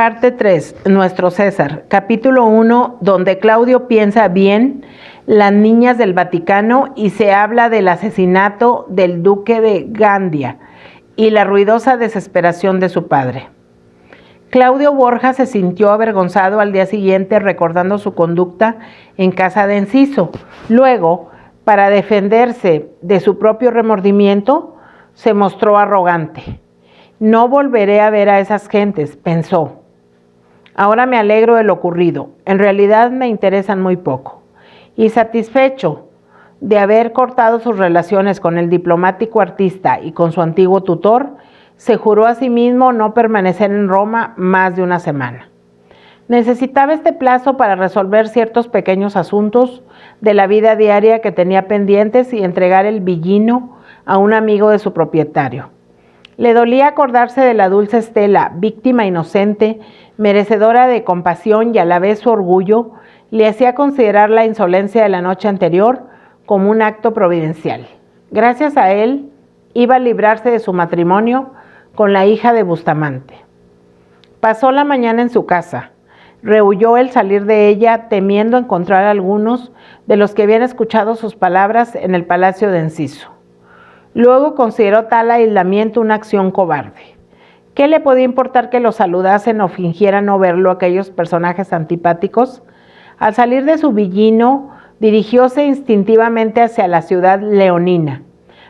Parte 3, Nuestro César, capítulo 1, donde Claudio piensa bien las niñas del Vaticano y se habla del asesinato del duque de Gandia y la ruidosa desesperación de su padre. Claudio Borja se sintió avergonzado al día siguiente recordando su conducta en casa de Enciso. Luego, para defenderse de su propio remordimiento, se mostró arrogante. No volveré a ver a esas gentes, pensó. Ahora me alegro de lo ocurrido. En realidad me interesan muy poco. Y satisfecho de haber cortado sus relaciones con el diplomático artista y con su antiguo tutor, se juró a sí mismo no permanecer en Roma más de una semana. Necesitaba este plazo para resolver ciertos pequeños asuntos de la vida diaria que tenía pendientes y entregar el villino a un amigo de su propietario. Le dolía acordarse de la dulce Estela, víctima inocente, merecedora de compasión, y a la vez su orgullo le hacía considerar la insolencia de la noche anterior como un acto providencial. Gracias a él, iba a librarse de su matrimonio con la hija de Bustamante. Pasó la mañana en su casa. Rehuyó el salir de ella, temiendo encontrar a algunos de los que habían escuchado sus palabras en el palacio de Enciso. Luego consideró tal aislamiento una acción cobarde. ¿Qué le podía importar que lo saludasen o fingieran no verlo aquellos personajes antipáticos? Al salir de su villino, dirigióse instintivamente hacia la ciudad leonina.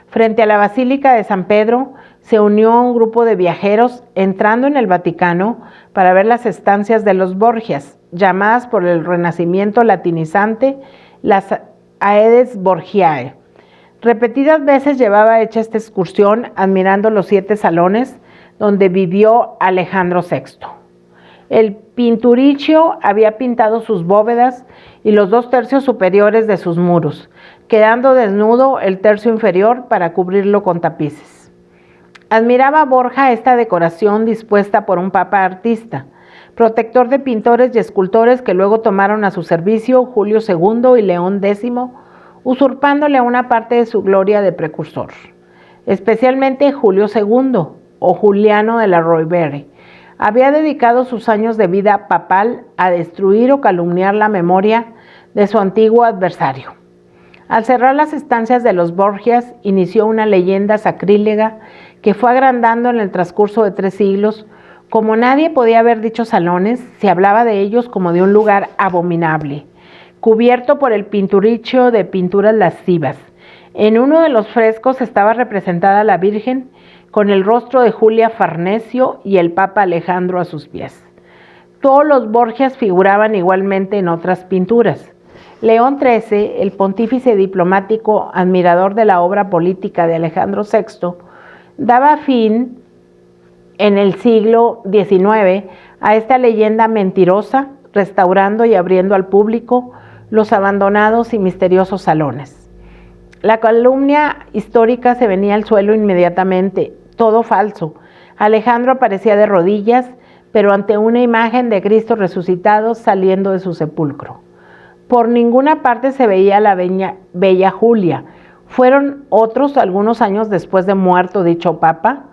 Frente a la Basílica de San Pedro, se unió a un grupo de viajeros entrando en el Vaticano para ver las estancias de los Borgias, llamadas por el Renacimiento latinizante las Aedes Borgiae. Repetidas veces llevaba hecha esta excursión admirando los 7 salones donde vivió Alejandro VI. El Pinturicchio había pintado sus bóvedas y los 2 tercios superiores de sus muros, quedando desnudo el tercio inferior para cubrirlo con tapices. Admiraba Borja esta decoración dispuesta por un papa artista, protector de pintores y escultores que luego tomaron a su servicio Julio II y León X, usurpándole a una parte de su gloria de precursor, especialmente Julio II, o Juliano de la Roibere. Había dedicado sus años de vida papal a destruir o calumniar la memoria de su antiguo adversario. Al cerrar las estancias de los Borgias, inició una leyenda sacrílega que fue agrandando en el transcurso de 3 siglos. Como nadie podía ver dichos salones, se hablaba de ellos como de un lugar abominable, cubierto por el Pinturicchio de pinturas lascivas. En uno de los frescos estaba representada la Virgen con el rostro de Julia Farnesio y el Papa Alejandro a sus pies. Todos los Borgias figuraban igualmente en otras pinturas. León XIII, el pontífice diplomático admirador de la obra política de Alejandro VI, daba fin en el siglo XIX a esta leyenda mentirosa, restaurando y abriendo al público los abandonados y misteriosos salones. La calumnia histórica se venía al suelo inmediatamente, todo falso. Alejandro aparecía de rodillas, pero ante una imagen de Cristo resucitado saliendo de su sepulcro. Por ninguna parte se veía la bella Julia. Fueron otros, algunos años después de muerto dicho papa,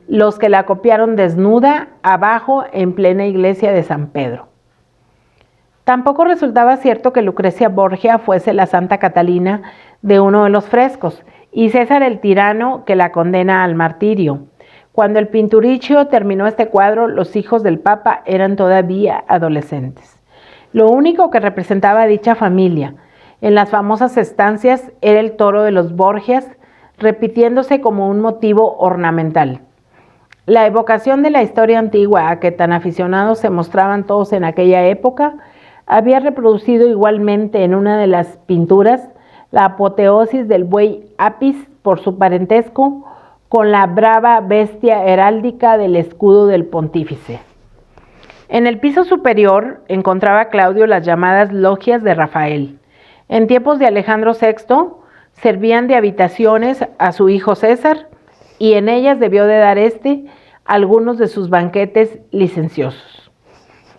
los que la copiaron desnuda abajo en plena iglesia de San Pedro. Tampoco resultaba cierto que Lucrecia Borgia fuese la Santa Catalina de uno de los frescos y César el tirano que la condena al martirio. Cuando el Pinturicchio terminó este cuadro, los hijos del Papa eran todavía adolescentes. Lo único que representaba a dicha familia en las famosas estancias era el toro de los Borgias, repitiéndose como un motivo ornamental. La evocación de la historia antigua a que tan aficionados se mostraban todos en aquella época había reproducido igualmente en una de las pinturas la apoteosis del buey Apis por su parentesco con la brava bestia heráldica del escudo del pontífice. En el piso superior encontraba Claudio las llamadas logias de Rafael. En tiempos de Alejandro VI servían de habitaciones a su hijo César y en ellas debió de dar algunos de sus banquetes licenciosos.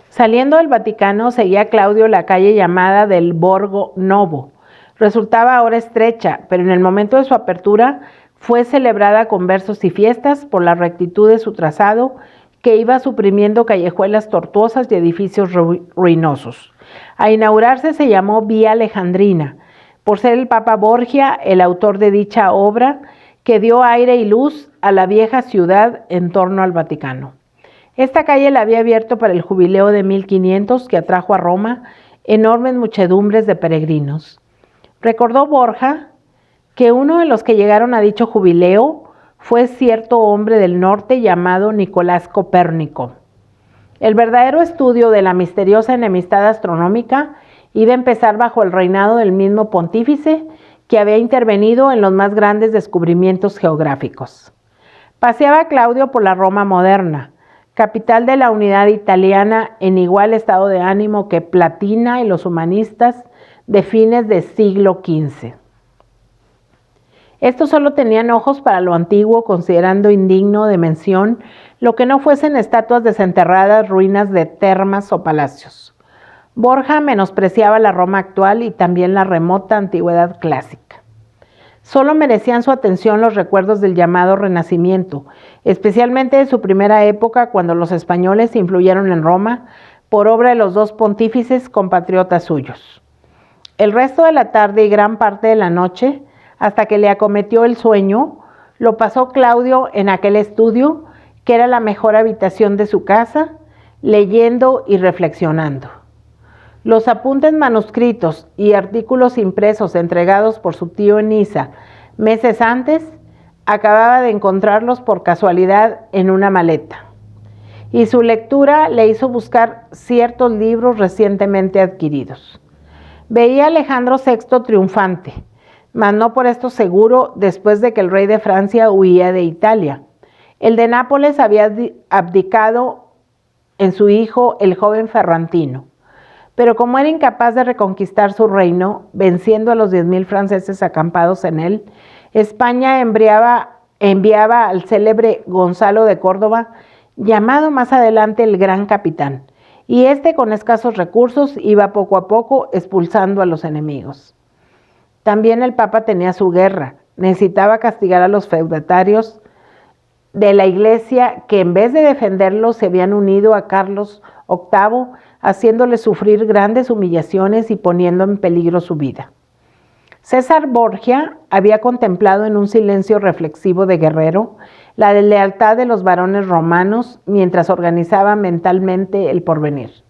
Saliendo del Vaticano, seguía Claudio la calle llamada del Borgo Novo. Resultaba ahora estrecha, pero en el momento de su apertura fue celebrada con versos y fiestas por la rectitud de su trazado que iba suprimiendo callejuelas tortuosas y edificios ruinosos. A inaugurarse se llamó Vía Alejandrina, por ser el Papa Borgia el autor de dicha obra que dio aire y luz a la vieja ciudad en torno al Vaticano. Esta calle la había abierto para el jubileo de 1500 que atrajo a Roma enormes muchedumbres de peregrinos. Recordó Borja que uno de los que llegaron a dicho jubileo fue cierto hombre del norte llamado Nicolás Copérnico. El verdadero estudio de la misteriosa enemistad astronómica iba a empezar bajo el reinado del mismo pontífice que había intervenido en los más grandes descubrimientos geográficos. Paseaba Claudio por la Roma moderna, capital de la unidad italiana en igual estado de ánimo que Platina y los humanistas de fines del siglo XV. Estos solo tenían ojos para lo antiguo, considerando indigno de mención lo que no fuesen estatuas desenterradas, ruinas de termas o palacios. Borja menospreciaba la Roma actual y también la remota antigüedad clásica. Solo merecían su atención los recuerdos del llamado Renacimiento, especialmente de su primera época cuando los españoles influyeron en Roma por obra de los dos pontífices compatriotas suyos. El resto de la tarde y gran parte de la noche, hasta que le acometió el sueño, lo pasó Claudio en aquel estudio, que era la mejor habitación de su casa, leyendo y reflexionando. Los apuntes manuscritos y artículos impresos entregados por su tío en Niza meses antes, acababa de encontrarlos por casualidad en una maleta. Y su lectura le hizo buscar ciertos libros recientemente adquiridos. Veía a Alejandro VI triunfante, mas no por esto seguro después de que el rey de Francia huía de Italia. El de Nápoles había abdicado en su hijo, el joven Ferrantino. Pero como era incapaz de reconquistar su reino, venciendo a los 10,000 franceses acampados en él, España enviaba al célebre Gonzalo de Córdoba, llamado más adelante el Gran Capitán, y este con escasos recursos iba poco a poco expulsando a los enemigos. También el Papa tenía su guerra, necesitaba castigar a los feudatarios de la Iglesia que en vez de defenderlos se habían unido a Carlos VIII, haciéndole sufrir grandes humillaciones y poniendo en peligro su vida. César Borgia había contemplado en un silencio reflexivo de guerrero la lealtad de los varones romanos mientras organizaba mentalmente el porvenir.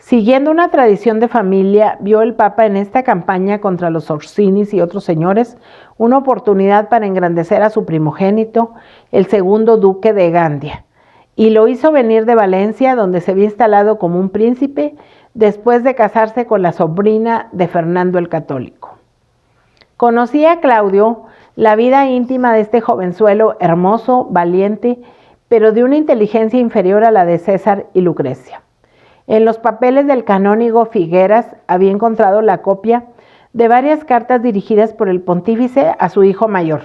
Siguiendo una tradición de familia, vio el Papa en esta campaña contra los Orsinis y otros señores una oportunidad para engrandecer a su primogénito, el segundo duque de Gandia, y lo hizo venir de Valencia, donde se había instalado como un príncipe después de casarse con la sobrina de Fernando el Católico. Conocía a Claudio la vida íntima de este jovenzuelo hermoso, valiente, pero de una inteligencia inferior a la de César y Lucrecia. En los papeles del canónigo Figueras había encontrado la copia de varias cartas dirigidas por el pontífice a su hijo mayor.